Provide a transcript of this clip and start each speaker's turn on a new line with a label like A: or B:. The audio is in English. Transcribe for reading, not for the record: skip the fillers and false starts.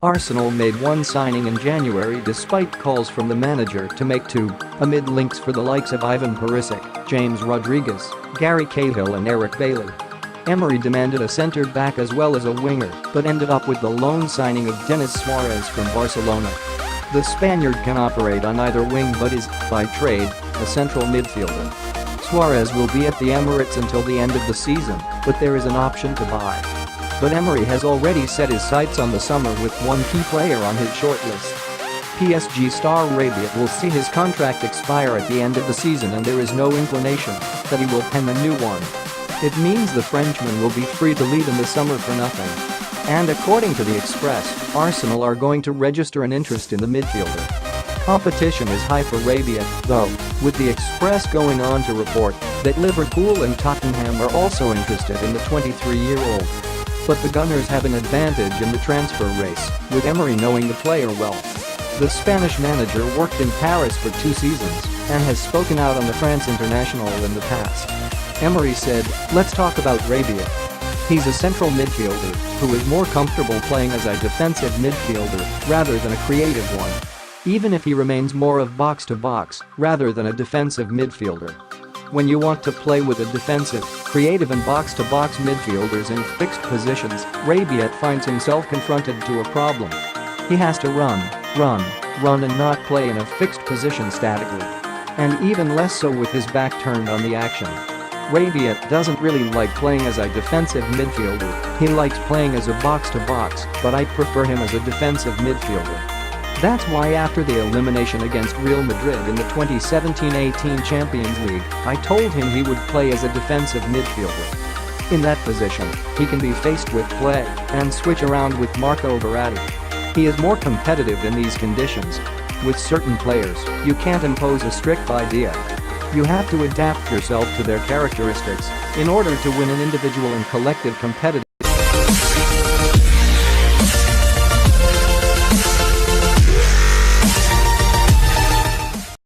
A: Arsenal made one signing in January despite calls from the manager to make two, amid links for the likes of Ivan Perisic, James Rodriguez, Gary Cahill and Eric Bailly. Emery demanded a centre-back as well as a winger, but ended up with the loan signing of Denis Suarez from Barcelona. The Spaniard can operate on either wing but is, by trade, a central midfielder. Suarez will be at the Emirates until the end of the season, but there is an option to buy. But Emery has already set his sights on the summer with one key player on his shortlist. PSG star Rabiot will see his contract expire at the end of the season and there is no inclination that he will pen a new one. It means the Frenchman will be free to leave in the summer for nothing. And according to the Express, Arsenal are going to register an interest in the midfielder. Competition is high for Rabiot, though, with the Express going on to report that Liverpool and Tottenham are also interested in the 23-year-old. But the Gunners have an advantage in the transfer race, with Emery knowing the player well. The Spanish manager worked in Paris for 2 seasons and has spoken out on the France international in the past. Emery said, "Let's talk about Rabiot. He's a central midfielder who is more comfortable playing as a defensive midfielder rather than a creative one. Even if he remains more of box-to-box rather than a defensive midfielder. When you want to play with a defensive, creative and box-to-box midfielders in fixed positions, Rabiot finds himself confronted to a problem. He has to run and not play in a fixed position statically. And even less so with his back turned on the action. Rabiot doesn't really like playing as a defensive midfielder, he likes playing as a box-to-box, but I prefer him as a defensive midfielder." That's why after the elimination against Real Madrid in the 2017-18 Champions League, I told him he would play as a defensive midfielder. In that position, he can be faced with play and switch around with Marco Verratti. He is more competitive in these conditions. With certain players, you can't impose a strict idea. You have to adapt yourself to their characteristics in order to win an individual and collective competitive.